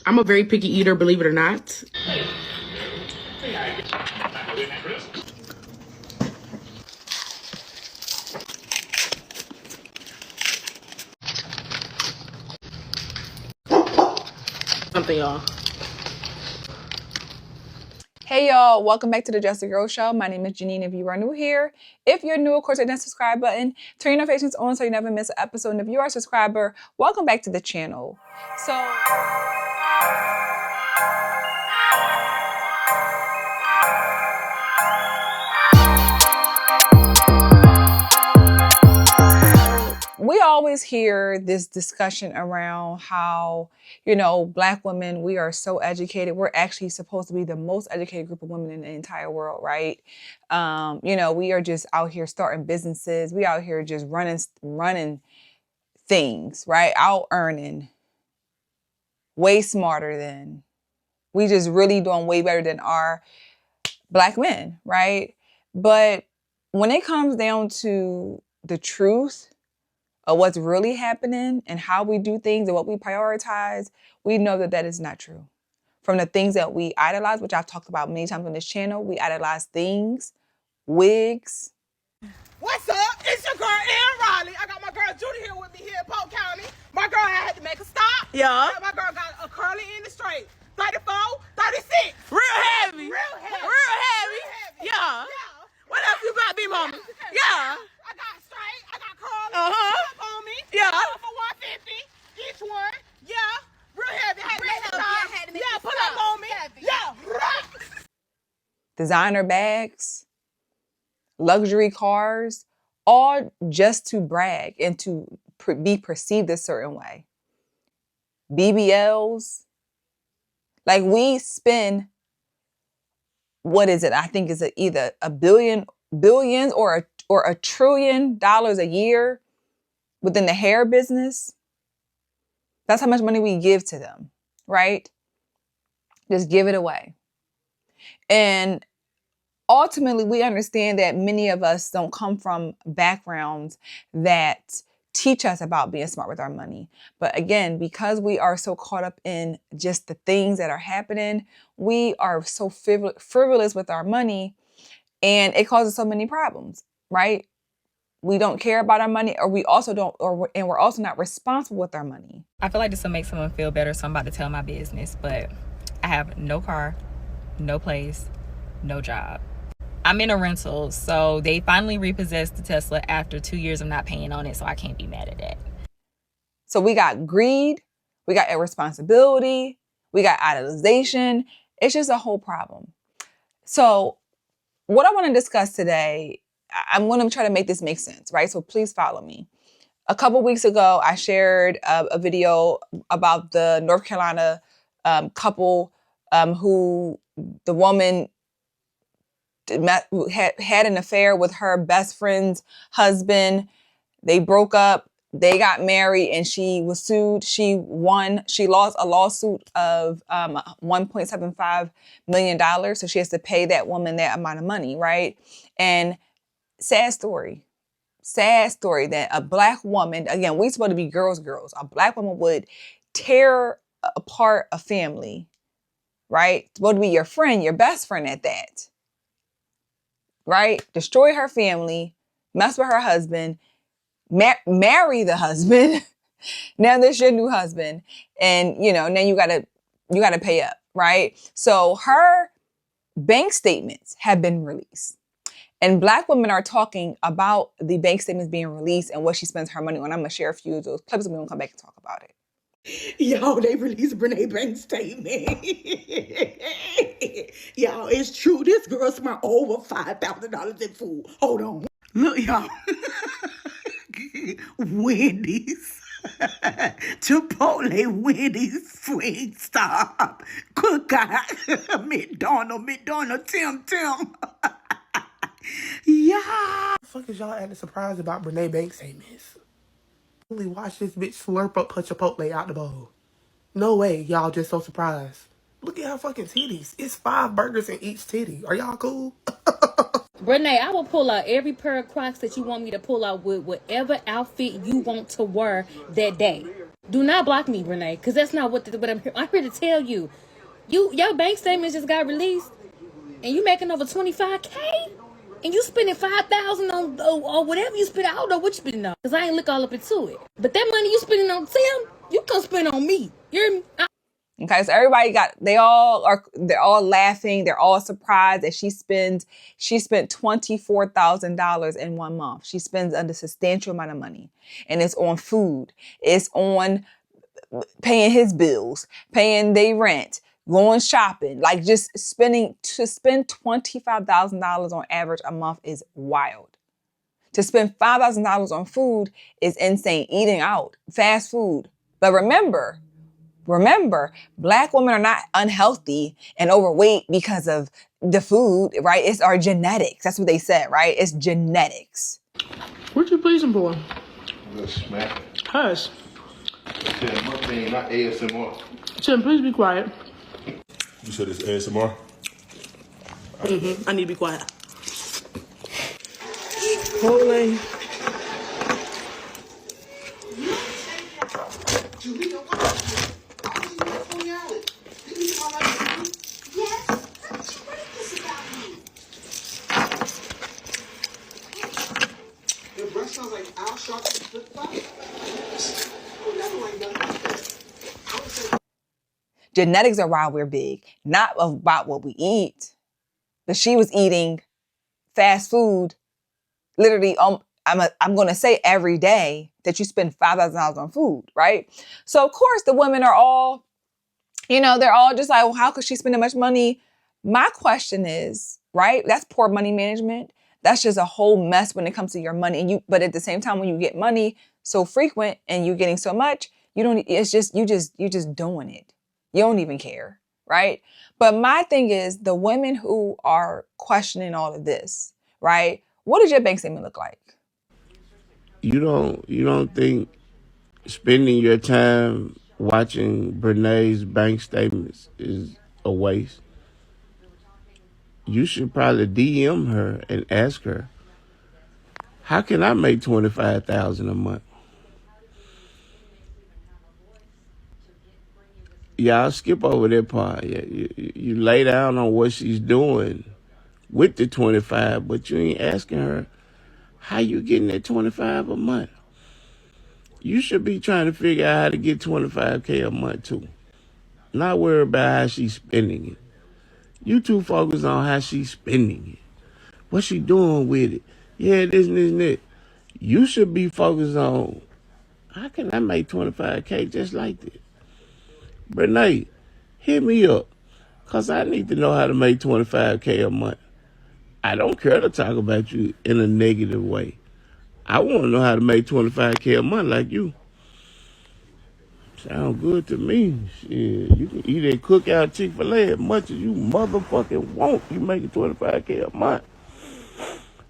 I'm a very picky eater, believe it or not. Something, y'all. Hey y'all, welcome back to the Just a Girl Show. My name is Janine if you are new here. If you're new, of course, hit that subscribe button. Turn your notifications on so you never miss an episode. And if you are a subscriber, welcome back to the channel. We always hear this discussion around how, Black women, we are so educated. We're actually supposed to be the most educated group of women in the entire world, right? We are just out here starting businesses. We out here just running things, right? Out earning, way smarter than, we just really doing way better than our Black men, right? But when it comes down to the truth of what's really happening and how we do things and what we prioritize, we know that that is not true. From the things that we idolize, which I've talked about many times on this channel, we idolize things, wigs. What's up? It's your girl, Erin Riley. I got my girl Judy here with me here in Polk County. My girl had to make a stop. Yeah. My girl got a curly in the straight. 34, 36. Real heavy. Real heavy. Real heavy. Yeah. Yeah. What else you about, me mama? Yeah. I got straight. I got curly. Uh-huh. Up on me. Yeah. For 150 each one. Yeah. Real heavy. Had to make a stop. Yeah, put up on me. Yeah. Designer bags, luxury cars, all just to brag and to be perceived a certain way. BBLs. Like, we spend, what is it? I think it's either billions or $1 trillion a year within the hair business. That's how much money we give to them, right? Just give it away. And ultimately, we understand that many of us don't come from backgrounds that teach us about being smart with our money. But again, because we are so caught up in just the things that are happening, we are so frivolous with our money, and it causes so many problems, right? We don't care about our money, or we also don't, and we're also not responsible with our money. I feel like this will make someone feel better, so I'm about to tell my business, but I have no car, no place, no job. I'm in a rental, so they finally repossessed the Tesla after 2 years of not paying on it, so I can't be mad at that. So we got greed, we got irresponsibility, we got idolization. It's just a whole problem. So what I want to discuss today, I'm going to try to make this make sense, right? So please follow me. A couple weeks ago, I shared a video about the North Carolina couple who the woman had an affair with her best friend's husband. They broke up. They got married, and she was sued. She won. She lost a lawsuit of $1.75 million. So she has to pay that woman that amount of money, right? And sad story that a Black woman, again, we supposed to be girls. A Black woman would tear apart a family, right? Supposed to be your friend, your best friend at that. Right? Destroy her family, mess with her husband, marry the husband. Now this your new husband. And, now you gotta pay up, right? So her bank statements have been released. And Black women are talking about the bank statements being released and what she spends her money on. I'm gonna share a few of those clips, and we're gonna come back and talk about it. Yo, they released Brene bank statement. Y'all, it's true. This girl spent over $5,000 in food. Hold on. Look, y'all. Wendy's. Chipotle, Wendy's, Wingstop, Cookout, McDonald's, Tim. Yeah. What the fuck is y'all acting surprised about Brene bank statements? Only watch this bitch slurp up her Chipotle out the bowl. No way, y'all just so surprised. Look at her fucking titties. It's 5 burgers in each titty. Are y'all cool? Brene, I will pull out every pair of Crocs that you want me to pull out with whatever outfit you want to wear that day. Do not block me, Renee, because that's not what I'm here. I'm here to tell you. Your bank statements just got released, and you making over 25K, and you spending 5,000 on or whatever you spend. I don't know what you spending on, because I ain't look all up into it. But that money you spending on Tim, you can spend on me. You hear me? Okay, so everybody they're all laughing, they're all surprised that she spent $24,000 in 1 month. She spends a substantial amount of money. And it's on food. It's on paying his bills, paying their rent, going shopping, like to spend $25,000 on average a month is wild. To spend $5,000 on food is insane. Eating out, fast food. But remember, Black women are not unhealthy and overweight because of the food, right? It's our genetics. That's what they said, right? It's genetics. What you pleasing for? Let's smack it. Hush. Tim, mukbang, not ASMR. Tim, please be quiet. You said it's ASMR? I need to be quiet. Holy. Genetics are why we're big, not about what we eat. But she was eating fast food, literally. I'm going to say every day that you spend $5,000 on food, right? So of course the women are all, they're all just like, well, how could she spend that much money? My question is, right? That's poor money management. That's just a whole mess when it comes to your money. But at the same time, when you get money so frequent and you're getting so much, you're just doing it. You don't even care, right? But my thing is the women who are questioning all of this, right? What does your bank statement look like? You don't think spending your time watching Brene's bank statements is a waste? You should probably DM her and ask her, how can I make $25,000 a month? Y'all skip over that part. You lay down on what she's doing with the 25, but you ain't asking her how you getting that 25 a month. You should be trying to figure out how to get 25K a month too. Not worry about how she's spending it. You too focused on how she's spending it. What she doing with it? Yeah, this and that. You should be focused on how can I make 25K just like that? Brene, hit me up, because I need to know how to make 25K a month. I don't care to talk about you in a negative way. I want to know how to make 25K a month like you. Sound good to me. Shit, you can eat at Cookout Chick-fil-A as much as you motherfucking want. You making 25K a month.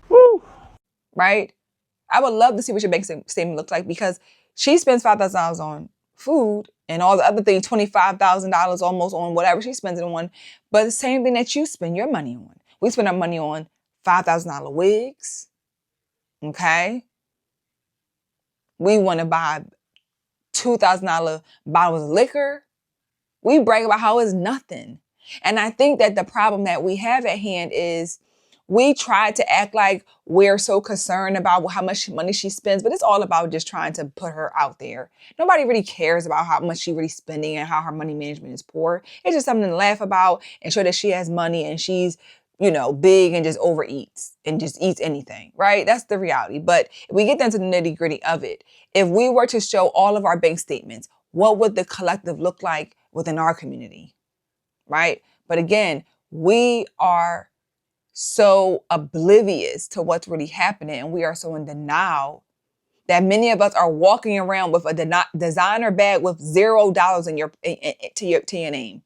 Woo! Right? I would love to see what your bank statement looks like, because she spends $5,000 on food and all the other things, $25,000 almost on whatever she spends it on. But the same thing that you spend your money on. We spend our money on $5,000 wigs. Okay? We want to buy $2,000 bottles of liquor. We brag about how it's nothing. And I think that the problem that we have at hand is we try to act like we're so concerned about how much money she spends, but it's all about just trying to put her out there. Nobody really cares about how much she really spending and how her money management is poor. It's just something to laugh about and show that she has money and she's, big and just overeats and just eats anything, right? That's the reality. But if we get down to the nitty gritty of it, if we were to show all of our bank statements, what would the collective look like within our community, right? But again, we are so oblivious to what's really happening, and we are so in denial that many of us are walking around with a designer bag with $0 to your name.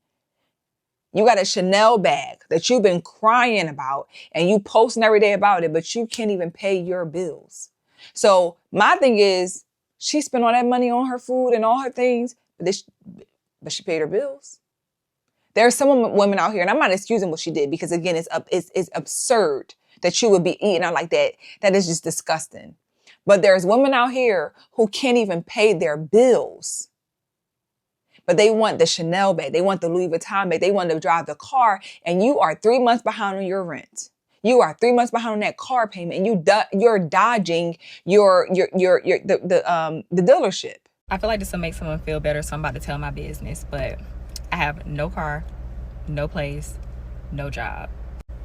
You got a Chanel bag that you've been crying about and you posting every day about it, but you can't even pay your bills. So my thing is, she spent all that money on her food and all her things, but she paid her bills. There are some women out here, and I'm not excusing what she did, because again, it's absurd that you would be eating out like that. That is just disgusting. But there's women out here who can't even pay their bills. but they want the Chanel bag. They want the Louis Vuitton bag. They want to drive the car, and you are 3 months behind on your rent. You are 3 months behind on that car payment, and you're dodging the dealership. I feel like this will make someone feel better, so I'm about to tell my business, but I have no car, no place, no job.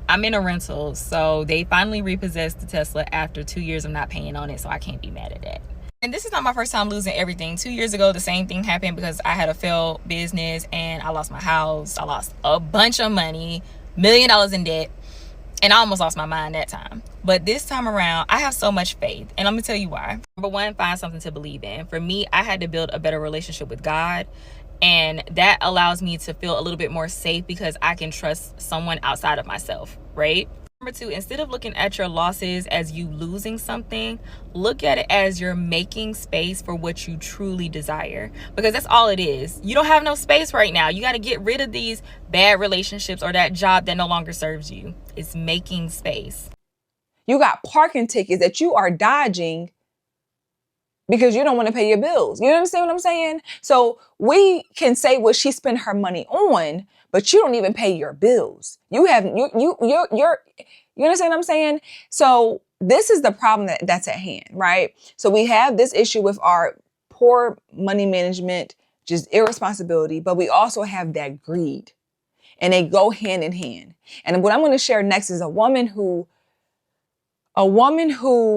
I'm in a rental, so they finally repossessed the Tesla after 2 years of not paying on it, so I can't be mad at that. And this is not my first time losing everything. 2 years ago, the same thing happened because I had a failed business and I lost my house. I lost a bunch of money, $1 million in debt, and I almost lost my mind that time. But this time around, I have so much faith, and I'm gonna tell you why. Number one, find something to believe in. For me, I had to build a better relationship with God, and that allows me to feel a little bit more safe because I can trust someone outside of myself, right? Number two, instead of looking at your losses as you losing something, look at it as you're making space for what you truly desire, because that's all it is. You don't have no space right now. You got to get rid of these bad relationships or that job that no longer serves you. It's making space. You got parking tickets that you are dodging because you don't want to pay your bills. You understand what I'm saying? So we can say what she spent her money on, but you don't even pay your bills. You understand what I'm saying? So this is the problem that's at hand, right? So we have this issue with our poor money management, just irresponsibility, but we also have that greed, and they go hand in hand. And what I'm going to share next is a woman who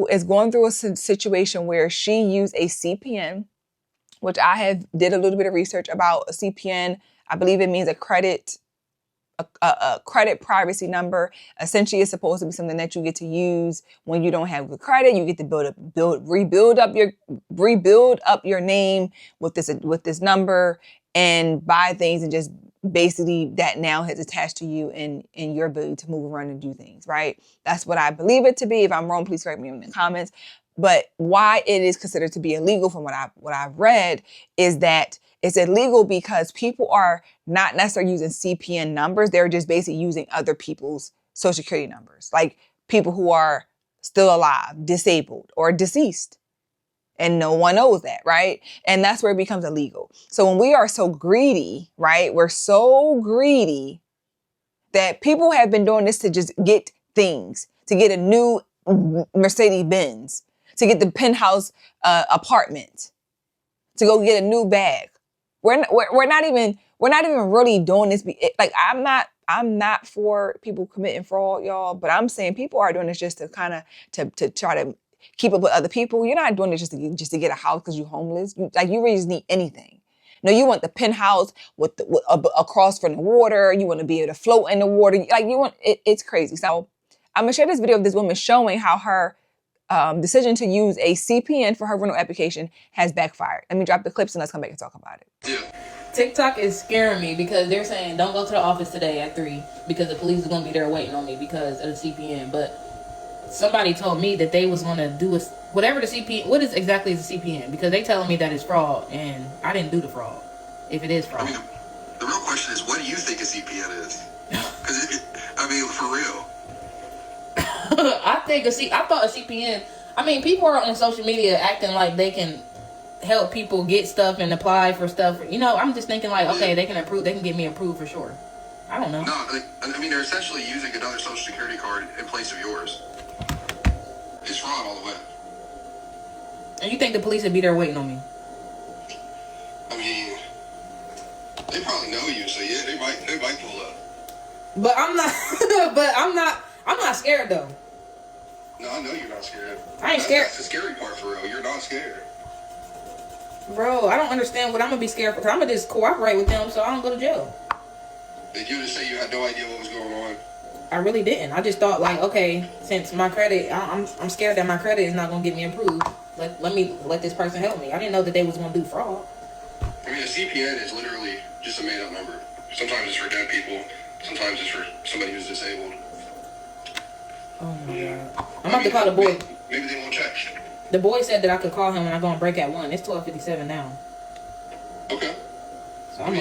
is going through a situation where she used a CPN, which I have did a little bit of research about a CPN. I believe it means a credit privacy number. Essentially, it's supposed to be something that you get to use when you don't have good credit. You get to rebuild up your name with this number and buy things, and just basically that now has attached to you and your ability to move around and do things, right? That's what I believe it to be. If I'm wrong, please correct me in the comments. But why it is considered to be illegal from what I've read is that it's illegal because people are not necessarily using CPN numbers. They're just basically using other people's social security numbers, like people who are still alive, disabled, or deceased. And no one knows that, right? And that's where it becomes illegal. So when we are so greedy, right? We're so greedy that people have been doing this to just get things, to get a new Mercedes Benz, to get the penthouse apartment, to go get a new bag. We're not even really doing this. Like I'm not for people committing fraud, y'all, but I'm saying people are doing this just to kind of to try to keep up with other people. You're not doing it just to get a house because you're homeless. You really just need anything. No, you want the penthouse with across from the water. You want to be able to float in the water. Like you want it's crazy. So I'm gonna share this video of this woman showing how her decision to use a CPN for her rental application has backfired. Let me drop the clips and let's come back and talk about it. Yeah. TikTok is scaring me because they're saying don't go to the office today at 3 because the police is gonna be there waiting on me because of the CPN. But somebody told me that they was gonna do whatever the CPN. What is exactly the CPN? Because they telling me that it's fraud, and I didn't do the fraud. If it is fraud, I mean, the real question is, what do you think a CPN is? Because I mean, for real. I thought a CPN. I mean, people are on social media acting like they can help people get stuff and apply for stuff. You know, I'm just thinking like, okay, they can get me approved for sure. I don't know. No, I mean, they're essentially using another social security card in place of yours. It's fraud all the way. And you think the police would be there waiting on me? I mean, they probably know you, so yeah, they might pull up. But I'm not. I'm not scared though. No, I know you're not scared. I ain't scared. That's the scary part for real. You're not scared. Bro, I don't understand what I'm gonna be scared for. I'm gonna just cooperate with them so I don't go to jail. Did you just say you had no idea what was going on? I really didn't. I just thought like, okay, since my credit, I'm scared that my credit is not gonna get me approved. Let this person help me. I didn't know that they was gonna do fraud. I mean, a CPN is literally just a made-up number. Sometimes it's for dead people. Sometimes it's for somebody who's disabled. Oh my god! I'm about to call the boy. Maybe they won't check. The boy said that I could call him when I go on break at 1. It's 12:57 now. Okay. So I'm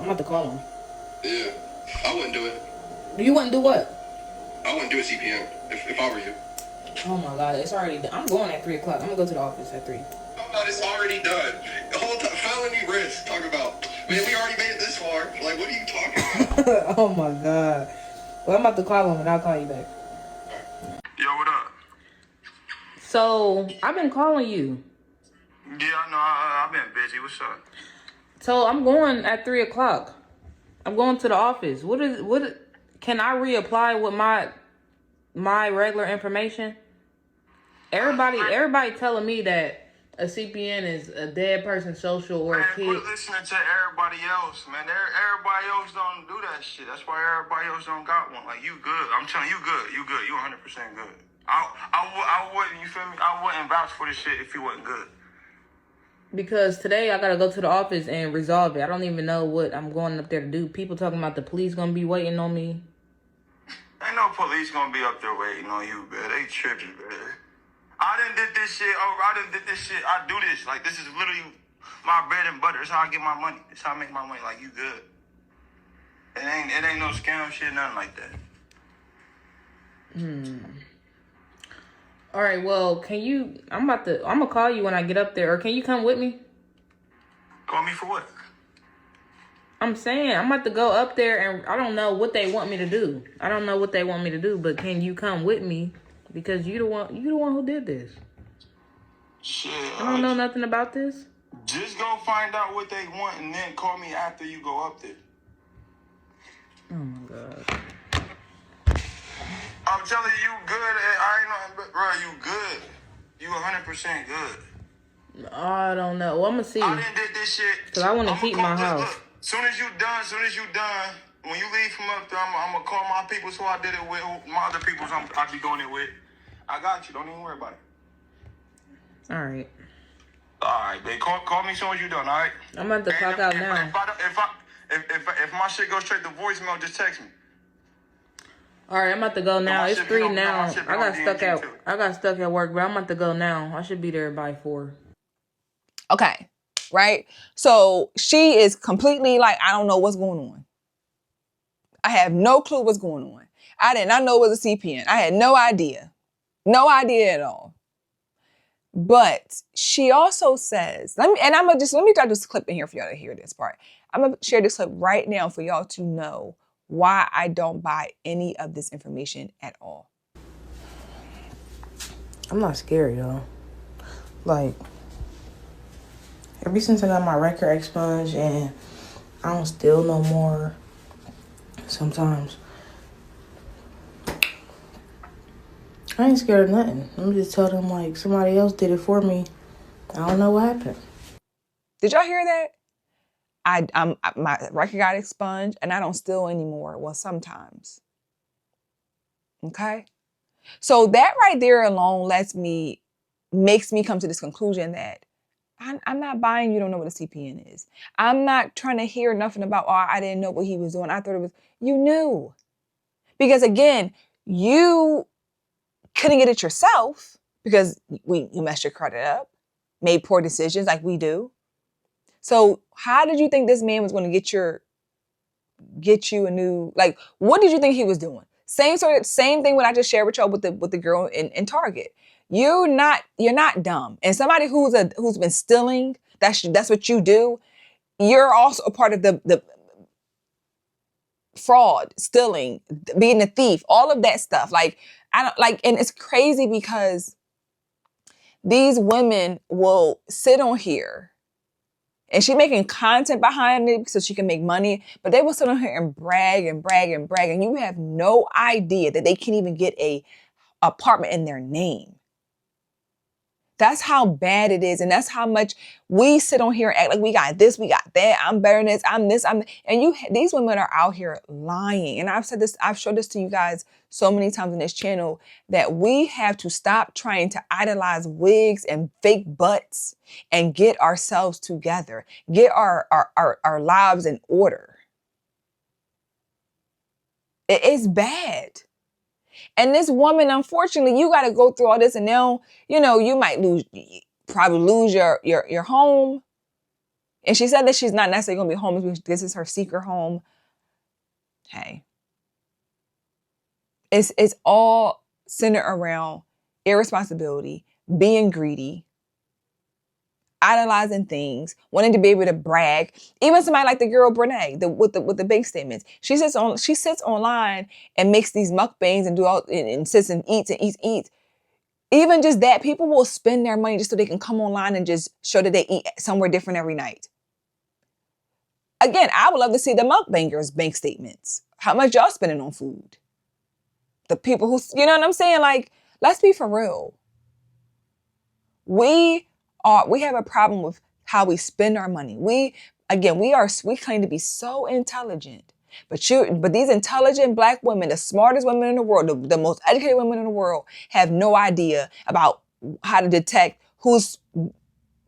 about to call him. Yeah, I wouldn't do it. You wouldn't do what? I wouldn't do a CPN if I were you. Oh my god, it's already done. I'm going at 3 o'clock. I'm gonna go to the office at 3. Oh, it's already done. The whole time, felony risk. Talk about Man, we already made it this far. Like, what are you talking about? Oh my God. Well, I'm about to call him and I'll call you back. Yo, what up? So, I've been calling you. Yeah, I know. I've been busy. What's up? So, I'm going at 3 o'clock. I'm going to the office. Can I reapply with my regular information? Everybody telling me that a CPN is a dead person's social or a Man, kid. quit listening to everybody else, man. Everybody else don't do that shit. That's why everybody else don't got one. Like, you good. I'm telling you, good. You good. You 100% good. I wouldn't, you feel me? I wouldn't vouch for this shit if you wasn't good. Because today I gotta go to the office and resolve it. I don't even know what I'm going up there to do. People talking about the police gonna be waiting on me. Ain't no police gonna be up there waiting on you, man. They tripping, man. I done did this shit. I do this. Like, this is literally my bread and butter. It's how I get my money. It's how I make my money. Like, you good. It ain't no scam shit, nothing like that. All right, well, I'm gonna call you when I get up there, or can you come with me? Call me for what? I'm saying I'm about to go up there and I don't know what they want me to do. But can you come with me? Because you the one who did this. Shit. I don't know nothing about this. Just go find out what they want and then call me after you go up there. Oh my God. I'm telling you, you good. I ain't know, but bro, you good. You 100% good. I don't know. Well, I'm gonna see. I done did this shit. Because I want to keep my house. Look, soon as you done, when you leave from up there, I'm gonna call my people who I did it with, my other people I be doing it with. I got you. Don't even worry about it. All right. All right, babe. Call me as soon as you done. All right. I'm about to clock out now. If my shit goes straight to voicemail, just text me. All right, I'm about to go now. It's 3 now. I got DMG stuck at work, but I'm about to go now. I should be there by 4. Okay, right? So she is completely like, I don't know what's going on. I have no clue what's going on. I did not know it was a CPN. I had no idea. No idea at all. But she also says, let me drop this clip in here for y'all to hear this part. I'm gonna share this clip right now for y'all to know why I don't buy any of this information at all. I'm not scared, y'all. Like, ever since I got my record expunged and I don't steal no more sometimes, I ain't scared of nothing. Let me just tell them, like, somebody else did it for me. I don't know what happened. Did y'all hear that? My record got expunged and I don't steal anymore. Well, sometimes. Okay? So that right there alone makes me come to this conclusion that I'm not buying you don't know what a CPN is. I'm not trying to hear nothing about, oh, I didn't know what he was doing. I thought it was, you knew. Because again, you couldn't get it yourself because you messed your credit up, made poor decisions like we do. So how did you think this man was going to get you a new, like, what did you think he was doing? Same thing what I just shared with y'all with the girl in Target. You're not dumb. And somebody who's been stealing, that's what you do. You're also a part of the fraud, stealing, being a thief, all of that stuff. Like, I don't like, and it's crazy because these women will sit on here and she's making content behind it so she can make money, but they will sit on here and brag and brag and brag, and you have no idea that they can't even get a apartment in their name. That's how bad it is, and that's how much we sit on here and act like we got this, we got that, I'm better than this, I'm this, and these women are out here lying. And I've showed this to you guys so many times in this channel that we have to stop trying to idolize wigs and fake butts and get ourselves together, get our lives in order. It's bad. And this woman, unfortunately, you got to go through all this, and now, you might probably lose your home. And she said that she's not necessarily going to be homeless. This is her secret home. Hey, it's all centered around irresponsibility, being greedy, idolizing things, wanting to be able to brag. Even somebody like the girl Brene, with the bank statements. She sits online and makes these mukbangs and do all and sits and eats and eats. Even just that, people will spend their money just so they can come online and just show that they eat somewhere different every night. Again, I would love to see the mukbangers' bank statements. How much y'all spending on food? The people who, you know what I'm saying? Like, let's be for real. We have a problem with how we spend our money. We claim to be so intelligent, but these intelligent Black women, the smartest women in the world, the most educated women in the world, have no idea about how to detect who's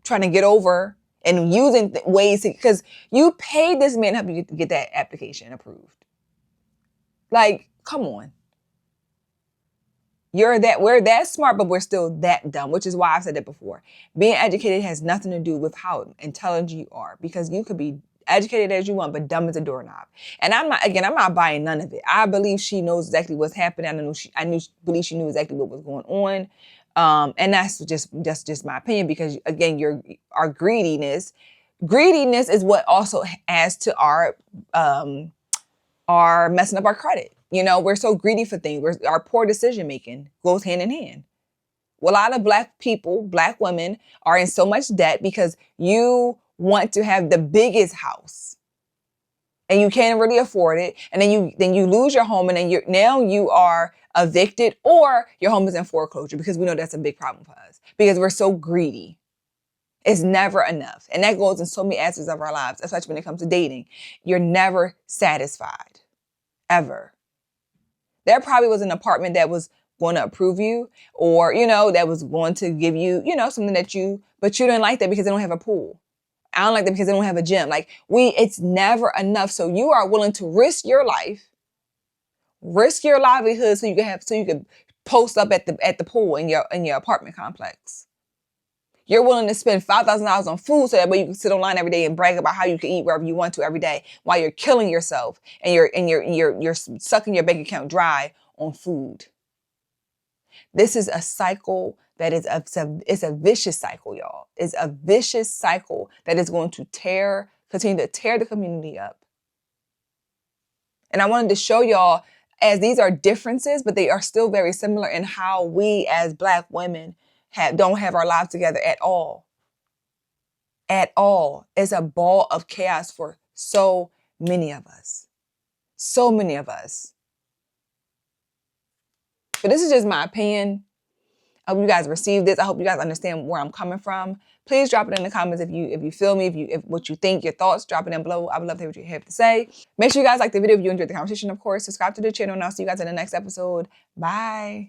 trying to get over and using ways to, because you paid this man to help you get that application approved. Like, come on. We're that smart, but we're still that dumb, which is why I've said that before. Being educated has nothing to do with how intelligent you are, because you could be educated as you want, but dumb as a doorknob. And I'm not buying none of it. I believe she knows exactly what's happening. Believe she knew exactly what was going on. And that's just my opinion, because again, our greediness is what also adds to our messing up our credit. You know, we're so greedy for things. Our poor decision making goes hand in hand. Well, a lot of Black people, Black women, are in so much debt because you want to have the biggest house and you can't really afford it, and then you lose your home, and then you are evicted, or your home is in foreclosure, because we know that's a big problem for us because we're so greedy. It's never enough, and that goes in so many aspects of our lives, especially when it comes to dating. You're never satisfied, ever. There probably was an apartment that was going to approve you, or, that was going to give you, something but you didn't like that because they don't have a pool. I don't like that because they don't have a gym. Like, it's never enough. So you are willing to risk your life, risk your livelihood so you can post up at the pool in your apartment complex. You're willing to spend $5,000 on food so that way you can sit online every day and brag about how you can eat wherever you want to every day, while you're killing yourself and you're sucking your bank account dry on food. This is a cycle that it's a vicious cycle, y'all. It's a vicious cycle that is going to continue to tear the community up. And I wanted to show y'all, as these are differences, but they are still very similar in how we as Black women don't have our lives together at all. At all. It's a ball of chaos for so many of us. So many of us. But this is just my opinion. I hope you guys receive this. I hope you guys understand where I'm coming from. Please drop it in the comments if you feel me, if what you think, your thoughts, drop it in below. I would love to hear what you have to say. Make sure you guys like the video if you enjoyed the conversation, of course. Subscribe to the channel, and I'll see you guys in the next episode. Bye.